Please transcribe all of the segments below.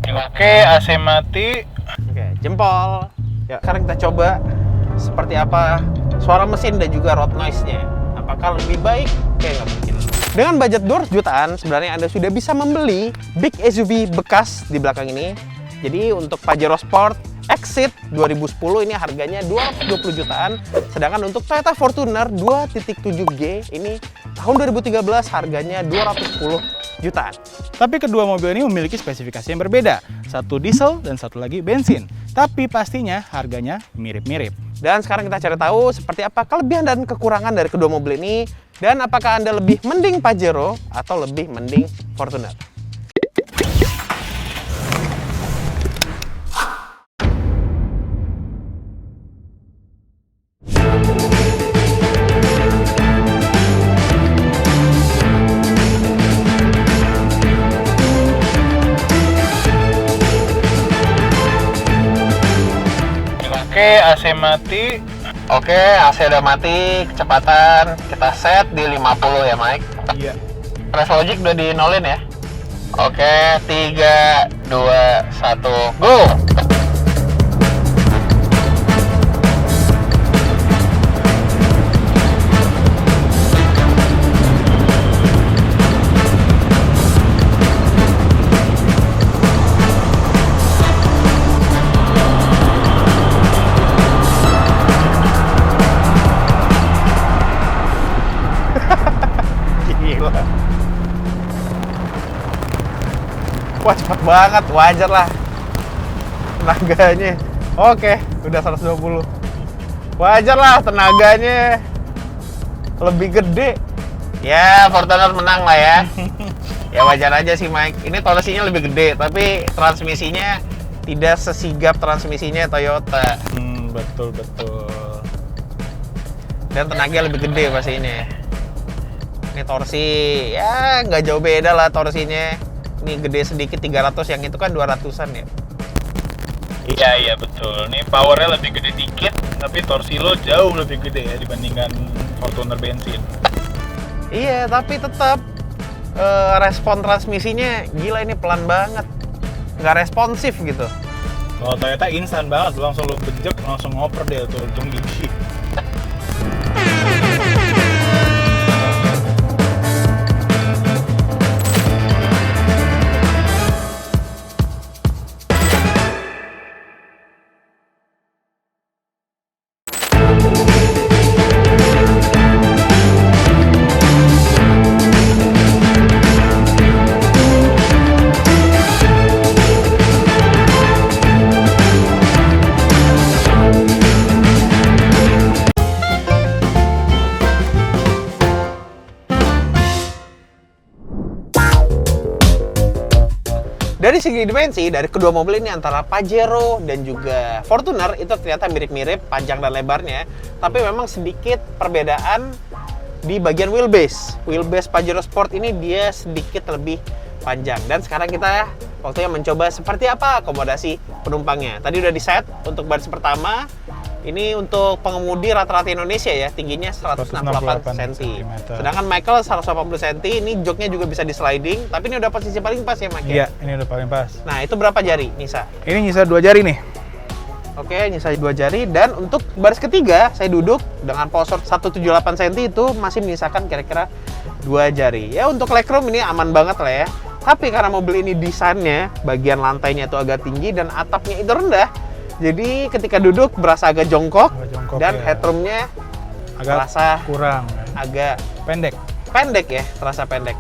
Oke, AC mati. Oke, jempol. Ya, sekarang kita coba seperti apa suara mesin dan juga road noise-nya. Apakah lebih baik? Kayak nggak mungkin. Dengan budget 200 jutaan, sebenarnya Anda sudah bisa membeli big SUV bekas di belakang ini. Jadi untuk Pajero Sport Exit 2010 ini harganya 220 jutaan. Sedangkan untuk Toyota Fortuner 2.7G ini tahun 2013 harganya 210 jutaan. Tapi kedua mobil ini memiliki spesifikasi yang berbeda. Satu diesel dan satu lagi bensin. Tapi pastinya harganya mirip-mirip. Dan sekarang kita cari tahu seperti apa kelebihan dan kekurangan dari kedua mobil ini. Dan apakah Anda lebih mending Pajero atau lebih mending Fortuner? Oke, AC mati. Oke, AC udah mati, kecepatan kita set di 50 ya Mike. Iya. Press logic udah di nolin ya. Oke, 3, 2, 1, go! Gila. Wah, cepet banget, wajar lah tenaganya. Oke, udah 120. Wajar lah tenaganya lebih gede. Ya, Fortuner menang lah ya. Ya wajar aja sih Mike. Ini torsinya lebih gede, tapi transmisinya tidak sesigap transmisinya Toyota. Betul. Dan tenaganya lebih gede pasti ini. Ini torsi, ya nggak jauh beda lah torsinya. Ini gede sedikit 300, yang itu kan 200-an ya. Iya, betul. Ini powernya lebih gede dikit, tapi torsi lo jauh lebih gede ya dibandingkan Fortuner bensin. Iya, tapi tetap respon transmisinya gila, ini pelan banget. Nggak responsif gitu. Kalau Toyota instan banget, langsung lo bejek, langsung ngoper deh tuh ujung gigi. Dari segi dimensi, dari kedua mobil ini antara Pajero dan juga Fortuner itu ternyata mirip-mirip panjang dan lebarnya. Tapi memang sedikit perbedaan di bagian wheelbase. Wheelbase Pajero Sport ini dia sedikit lebih panjang. Dan sekarang kita waktunya mencoba seperti apa akomodasi penumpangnya. Tadi udah di set untuk baris pertama. Ini untuk pengemudi rata-rata Indonesia ya, tingginya 168 cm. Sedangkan Michael 180 cm, ini joknya juga bisa di sliding, tapi ini udah posisi paling pas ya, Michael? Iya, ini udah paling pas. Nah, itu berapa jari, Nisa? Ini nyisa 2 jari nih. Oke, nyisa 2 jari. Dan untuk baris ketiga, saya duduk dengan postur 178 cm itu masih menyisakan kira-kira 2 jari. Ya, untuk legroom ini aman banget lah ya. Tapi karena mobil ini desainnya, bagian lantainya itu agak tinggi dan atapnya itu rendah, jadi ketika duduk berasa agak jongkok dan ya. headroomnya Agak terasa kurang, agak pendek ya, terasa pendek.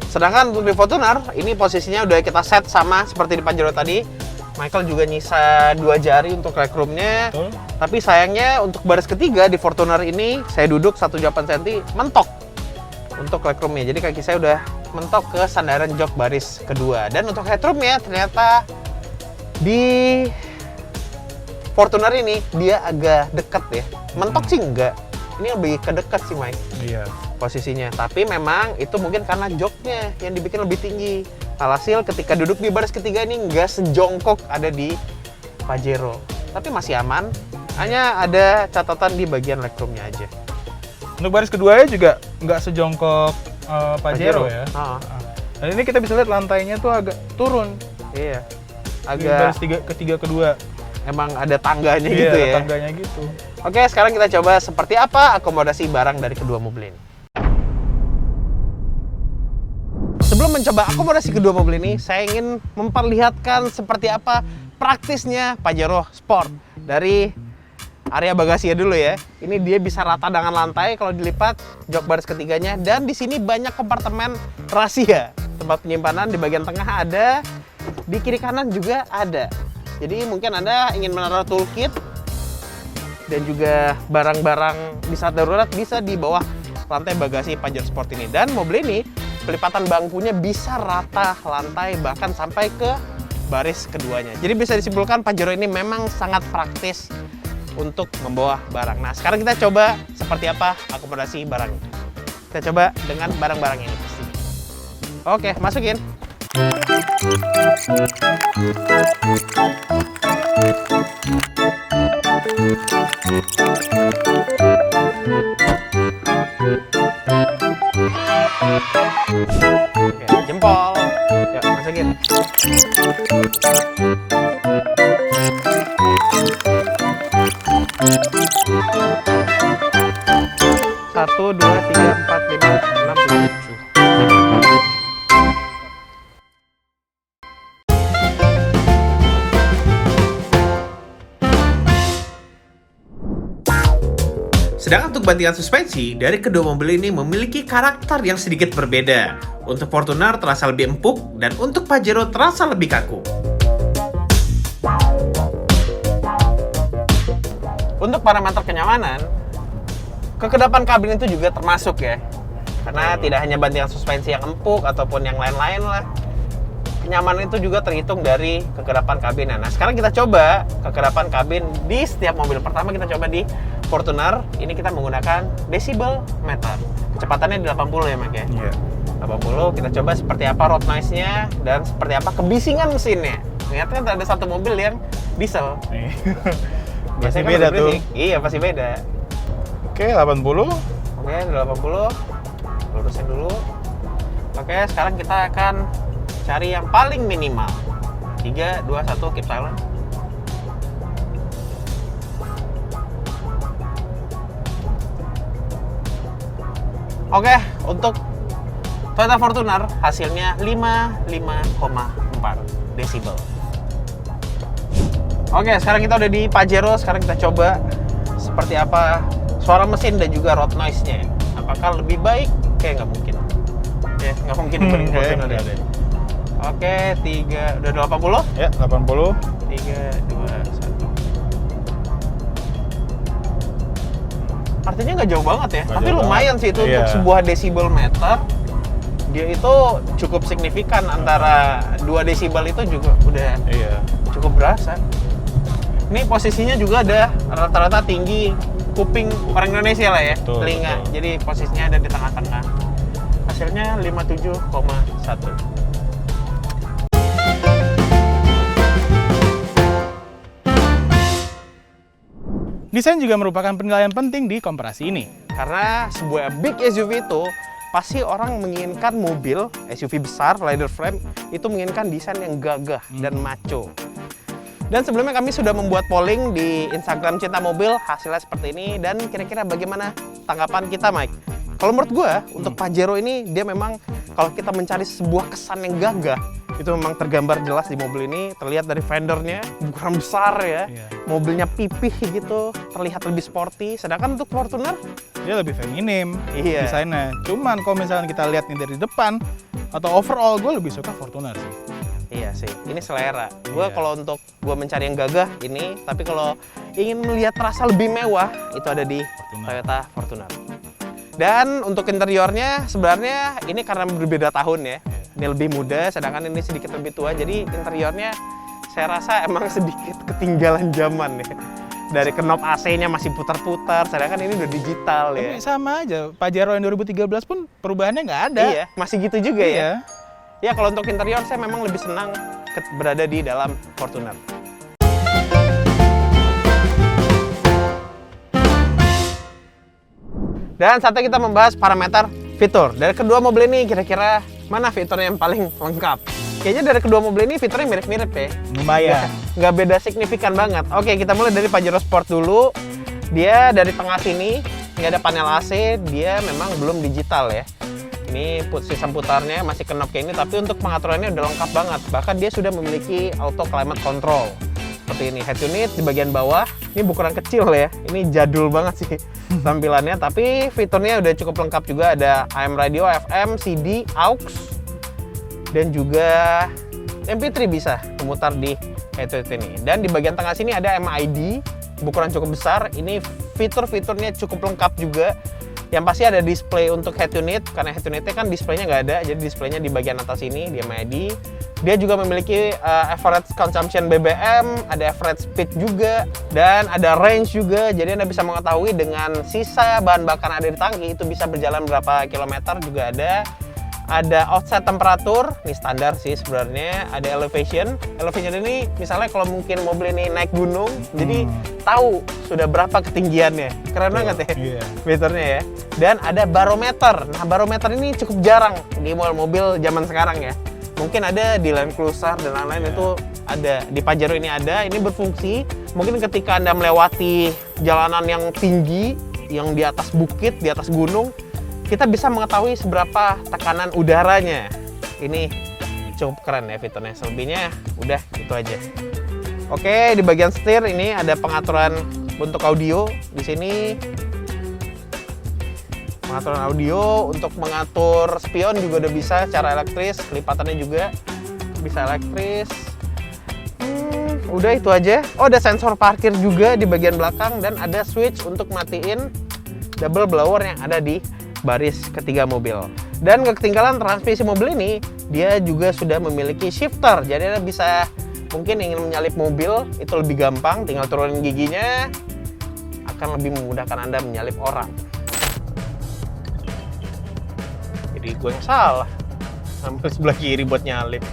Sedangkan untuk di Fortuner, ini posisinya udah kita set sama seperti di Pajero tadi. Michael juga nyisa 2 jari untuk legroomnya. Betul. Tapi sayangnya untuk baris ketiga di Fortuner ini, saya duduk 178 cm mentok untuk legroomnya. Jadi kaki saya udah mentok ke sandaran jok baris kedua. Dan untuk headroomnya ternyata di Fortuner ini dia agak dekat ya. Mentok sih enggak. Ini lebih ke dekat sih, Mike. Iya. Posisinya. Tapi memang itu mungkin karena joknya yang dibikin lebih tinggi. Alhasil ketika duduk di baris ketiga ini enggak sejongkok ada di Pajero. Tapi masih aman. Hanya ada catatan di bagian legroomnya aja. Untuk baris keduanya juga nggak sejongkok Pajero ya. Ah. Dan ini kita bisa lihat lantainya tuh agak turun. Iya. agak baris ketiga kedua. emang ada tangganya Iya, gitu ya. tangganya gitu. Oke, sekarang kita coba seperti apa akomodasi barang dari kedua mobil ini. Sebelum mencoba akomodasi kedua mobil ini, saya ingin memperlihatkan seperti apa praktisnya Pajero Sport. Dari area bagasinya dulu ya. Ini dia bisa rata dengan lantai kalau dilipat jok baris ketiganya, dan di sini banyak kompartemen rahasia. Tempat penyimpanan di bagian tengah ada, di kiri kanan juga ada. Jadi mungkin Anda ingin menaruh toolkit dan juga barang-barang di saat darurat bisa di bawah lantai bagasi Pajero Sport ini. Dan mobil ini pelipatan bangkunya bisa rata lantai bahkan sampai ke baris keduanya. Jadi bisa disimpulkan Pajero ini memang sangat praktis untuk membawa barang. Nah, sekarang kita coba seperti apa akomodasi barang. Kita coba dengan barang-barang ini. Oke, masukin. Oke, jempol. Yuk, masukin. Satu, dua, tiga, empat, lima, enam, tujuh. Sedangkan untuk bantingan suspensi, dari kedua mobil ini memiliki karakter yang sedikit berbeda. Untuk Fortuner terasa lebih empuk, dan untuk Pajero terasa lebih kaku. Untuk parameter kenyamanan, kekedapan kabin itu juga termasuk ya. Karena tidak hanya bantingan suspensi yang empuk ataupun yang lain-lain lah. Kenyamanan itu juga terhitung dari kekedapan kabin. Nah, sekarang kita coba kekedapan kabin di setiap mobil. Pertama kita coba di Fortuner, ini kita menggunakan decibel meter. Kecepatannya di 80 ya, Mak ya? Iya. 80, kita coba seperti apa road noise-nya dan seperti apa kebisingan mesinnya. Ternyata kan ada satu mobil yang diesel. Pasti Biasanya kan beda lebih tuh. berisik. Iya, pasti beda. Oke, 80. Oke, 80. Lurusin dulu. Oke, sekarang kita akan cari yang paling minimal. 3, 2, 1, keep silent. Oke, untuk Toyota Fortuner hasilnya 55,4 desibel. Oke, sekarang kita udah di Pajero. Sekarang kita coba seperti apa suara mesin dan juga road noise-nya. Apakah lebih baik? Kayak nggak mungkin. Ya, nggak mungkin dibanding Fortuner ya. Oke, 3, udah 80? Ya, 80. 3, 2, 1. Artinya nggak jauh banget ya, Nggak tapi jauh lumayan banget. sih itu Iya. untuk sebuah desibel meter. Dia itu cukup signifikan, antara 2 desibel itu juga udah Iya. cukup berasa. Ini posisinya juga ada rata-rata tinggi kuping orang Indonesia lah ya, Betul, telinga. betul. Jadi posisinya ada di tengah-tengah. Hasilnya 57,1. Desain juga merupakan penilaian penting di komparasi ini. Karena sebuah big SUV itu pasti orang menginginkan mobil SUV besar, leather frame, itu menginginkan desain yang gagah dan macho. Dan sebelumnya kami sudah membuat polling di Instagram Cinta Mobil, hasilnya seperti ini. Dan kira-kira bagaimana tanggapan kita, Mike? Kalau menurut gue, untuk Pajero ini, dia memang kalau kita mencari sebuah kesan yang gagah, itu memang tergambar jelas di mobil ini. Terlihat dari fendernya, ukuran besar ya. Iya. Mobilnya pipih gitu, terlihat lebih sporty. Sedangkan untuk Fortuner, Dia lebih feminim Iya. desainnya. Cuman kalau misalnya kita lihat nih dari depan atau overall, gue lebih suka Fortuner sih. iya sih, ini selera. Gue Iya. kalau untuk gue mencari yang gagah ini, tapi kalau ingin melihat rasa lebih mewah, itu ada di Fortuner. Toyota Fortuner. Dan untuk interiornya sebenarnya ini karena berbeda tahun ya. Ini lebih muda, sedangkan ini sedikit lebih tua. Jadi interiornya saya rasa emang sedikit ketinggalan zaman ya. Dari knob AC-nya masih putar-putar, sedangkan ini udah digital ya. Tapi sama aja, Pajero yang 2013 pun perubahannya nggak ada. Iya, masih gitu juga ya. Iya. Ya kalau untuk interior saya memang lebih senang berada di dalam Fortuner. Dan saatnya kita membahas parameter fitur. Dari kedua mobil ini kira-kira mana fiturnya yang paling lengkap? Kayaknya dari kedua mobil ini fiturnya mirip-mirip ya. Lumayan. Nggak beda signifikan banget. Oke, kita mulai dari Pajero Sport dulu. Dia dari tengah sini nggak ada panel AC, dia memang belum digital ya. Ini sistem putarnya masih ke knob kayak ini, tapi untuk pengaturannya udah lengkap banget. Bahkan dia sudah memiliki auto climate control. Seperti ini, head unit di bagian bawah. Ini ukuran kecil ya, ini jadul banget sih tampilannya. Tapi fiturnya udah cukup lengkap juga, ada AM radio, FM, CD, aux, dan juga MP3 bisa memutar di head unit ini. Dan di bagian tengah sini ada MID, ukuran cukup besar. Ini fitur-fiturnya cukup lengkap juga. Yang pasti ada display untuk head unit, karena head unitnya kan displaynya nggak ada, jadi displaynya di bagian atas ini, di MID. Dia juga memiliki average consumption BBM, ada average speed juga, dan ada range juga, jadi Anda bisa mengetahui dengan sisa bahan bakar yang ada di tangki itu bisa berjalan berapa kilometer juga ada. Ada offset temperatur, ini standar sih sebenarnya. Ada elevation. Elevation ini misalnya kalau mungkin mobil ini naik gunung, jadi tahu sudah berapa ketinggiannya. Keren banget ya fiturnya ya. Dan ada barometer. Nah, barometer ini cukup jarang di mobil zaman sekarang ya. Mungkin ada di Land Cruiser dan lain-lain itu ada. Di Pajero ini ada. Ini berfungsi. Mungkin ketika Anda melewati jalanan yang tinggi, yang di atas bukit, di atas gunung, kita bisa mengetahui seberapa tekanan udaranya. Ini cukup keren ya fiturnya. Selebihnya udah itu aja. Oke, di bagian setir ini ada pengaturan untuk audio. Di sini pengaturan audio, untuk mengatur spion juga udah bisa secara elektris. Lipatannya juga bisa elektris. Udah itu aja. Oh, ada sensor parkir juga di bagian belakang, dan ada switch untuk matiin double blower yang ada di baris ketiga mobil. Dan gak ketinggalan, transmisi mobil ini dia juga sudah memiliki shifter, jadi Anda bisa mungkin ingin menyalip mobil itu lebih gampang, tinggal turunin giginya, akan lebih memudahkan Anda menyalip orang. Jadi gue yang salah ambil sebelah kiri buat nyalip,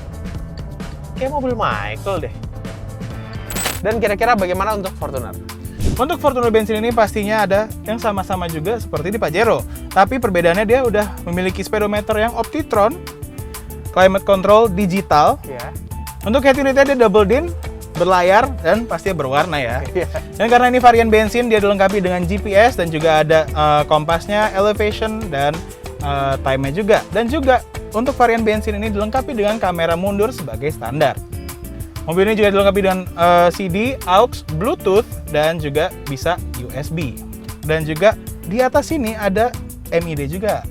kayak mobil Michael deh. Dan kira-kira bagaimana untuk Fortuner? Untuk Fortuner bensin ini pastinya ada yang sama-sama juga seperti di Pajero. Tapi perbedaannya dia udah memiliki speedometer yang Optitron, climate control digital. Ya. Untuk head unitnya dia double din, berlayar, dan pastinya berwarna ya. Dan karena ini varian bensin, dia dilengkapi dengan GPS dan juga ada kompasnya, elevation, dan time-nya juga. Dan juga untuk varian bensin ini dilengkapi dengan kamera mundur sebagai standar. Mobil ini juga dilengkapi dengan CD, aux, Bluetooth, dan juga bisa USB. Dan juga di atas sini ada MID juga,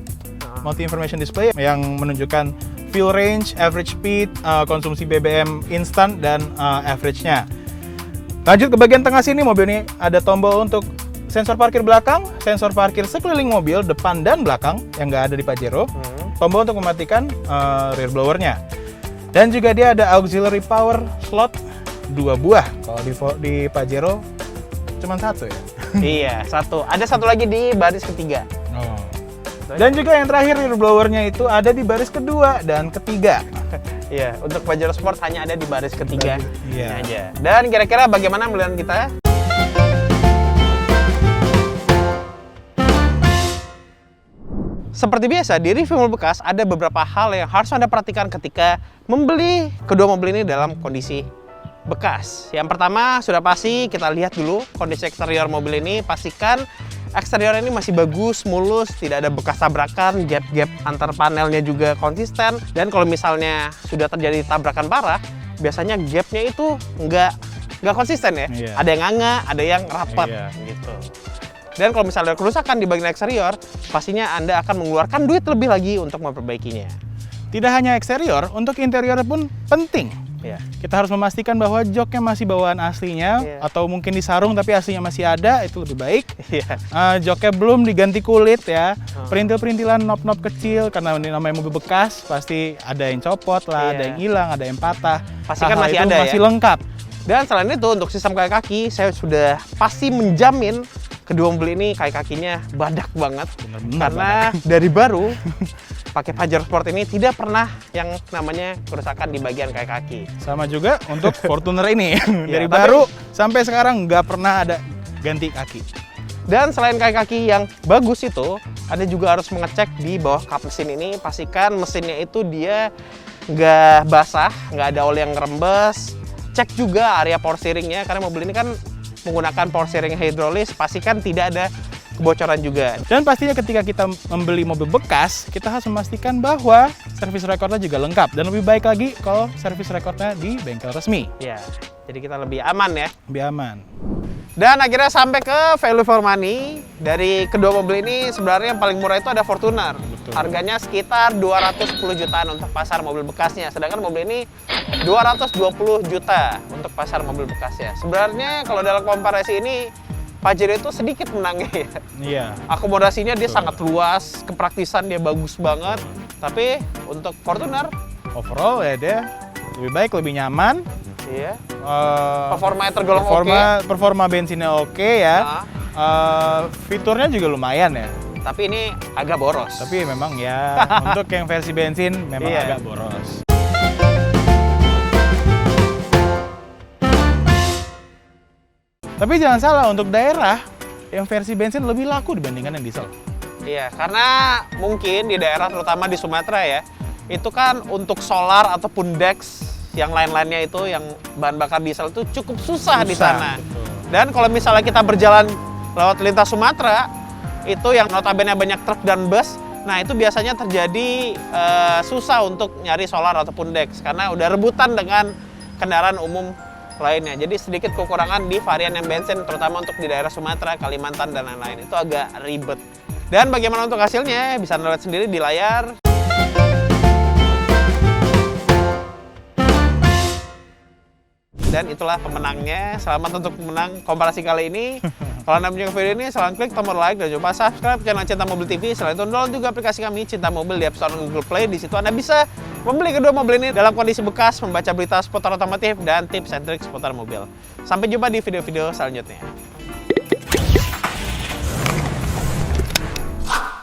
Multi Information Display, yang menunjukkan fuel range, average speed, konsumsi BBM instan, dan average-nya. Lanjut ke bagian tengah sini, mobil ini ada tombol untuk sensor parkir belakang, sensor parkir sekeliling mobil, depan dan belakang, yang nggak ada di Pajero. Tombol untuk mematikan rear blower-nya. Dan juga dia ada auxiliary power slot 2 buah. Kalau di Pajero cuma 1 ya? Iya, 1. Ada 1 lagi di baris ketiga. Oh. Dan juga yang terakhir, rear blower-nya itu ada di baris kedua dan ketiga. Iya, untuk Pajero Sport hanya ada di baris ketiga. Iya. Aja. Dan kira-kira bagaimana pilihan kita? Seperti biasa, di review mobil bekas ada beberapa hal yang harus Anda perhatikan ketika membeli kedua mobil ini dalam kondisi bekas. Yang pertama, sudah pasti kita lihat dulu kondisi eksterior mobil ini. Pastikan eksterior ini masih bagus, mulus, tidak ada bekas tabrakan, gap-gap antar panelnya juga konsisten. Dan kalau misalnya sudah terjadi tabrakan parah, biasanya gapnya itu nggak konsisten ya. Iya. Ada yang nganga, ada yang rapat gitu. Dan kalau misalnya ada kerusakan di bagian eksterior, pastinya Anda akan mengeluarkan duit lebih lagi untuk memperbaikinya. Tidak hanya eksterior, untuk interior pun penting. Ya. Kita harus memastikan bahwa joknya masih bawaan aslinya, atau mungkin disarung tapi aslinya masih ada, itu lebih baik. Joknya belum diganti kulit ya. Perintil-perintilan knob-knob kecil, karena ini namanya mobil bekas, pasti ada yang copot lah, ada yang hilang, ada yang patah. Pastikan masih itu ada masih ya. lengkap. Dan selain itu, untuk sistem kaki-kaki, saya sudah pasti menjamin kedua mobil ini kaki-kakinya badak banget. Karena dari baru pakai Pajero Sport ini tidak pernah yang namanya kerusakan di bagian kaki-kaki. Sama juga untuk Fortuner ini. Dari tapi baru sampai sekarang nggak pernah ada ganti kaki. Dan selain kaki-kaki yang bagus itu, Anda juga harus mengecek di bawah kap mesin ini. Pastikan mesinnya itu dia nggak basah, nggak ada oli yang ngerembes. Cek juga area power steeringnya, karena mobil ini kan menggunakan power steering hidrolis, pastikan tidak ada kebocoran juga. Dan pastinya ketika kita membeli mobil bekas, kita harus memastikan bahwa servis recordnya juga lengkap. Dan lebih baik lagi kalau servis recordnya di bengkel resmi. Ya, jadi kita lebih aman ya. Lebih aman. Dan akhirnya sampai ke value for money. Dari kedua mobil ini sebenarnya yang paling murah itu ada Fortuner. Betul. Harganya sekitar 210 jutaan untuk pasar mobil bekasnya. Sedangkan mobil ini 220 juta untuk pasar mobil bekasnya. Sebenarnya kalau dalam komparasi ini Pajero itu sedikit menangnya ya. Iya. Akomodasinya dia sangat luas, kepraktisan dia bagus banget. Tapi untuk Fortuner, Overall ya dia lebih baik, lebih nyaman. iya, Eh, performanya tergolong oke. performa bensinnya oke ya. Fiturnya juga lumayan ya. Tapi ini agak boros. Tapi memang ya untuk yang versi bensin memang Iya. agak boros. Tapi jangan salah, untuk daerah yang versi bensin lebih laku dibandingkan yang diesel. Iya, karena mungkin di daerah terutama di Sumatera ya, itu kan untuk solar ataupun Dex yang lain-lainnya itu yang bahan bakar diesel itu cukup susah di sana. Betul. Dan kalau misalnya kita berjalan lewat lintas Sumatera, itu yang notabene banyak truk dan bus, nah itu biasanya terjadi susah untuk nyari solar ataupun Dex karena udah rebutan dengan kendaraan umum lainnya. Jadi sedikit kekurangan di varian yang bensin, terutama untuk di daerah Sumatera, Kalimantan, dan lain-lain. Itu agak ribet. Dan bagaimana untuk hasilnya? Bisa Anda lihat sendiri di layar. Dan itulah pemenangnya. Selamat untuk menang komparasi kali ini. Kalau Anda menyukai video ini, silahkan klik tombol like dan jangan lupa subscribe channel Cinta Mobil TV. Selain itu, download juga aplikasi kami Cinta Mobil di App Store dan Google Play. Di situ Anda bisa membeli kedua mobil ini dalam kondisi bekas, membaca berita seputar otomotif, dan tips and trik seputar mobil. Sampai jumpa di video-video selanjutnya.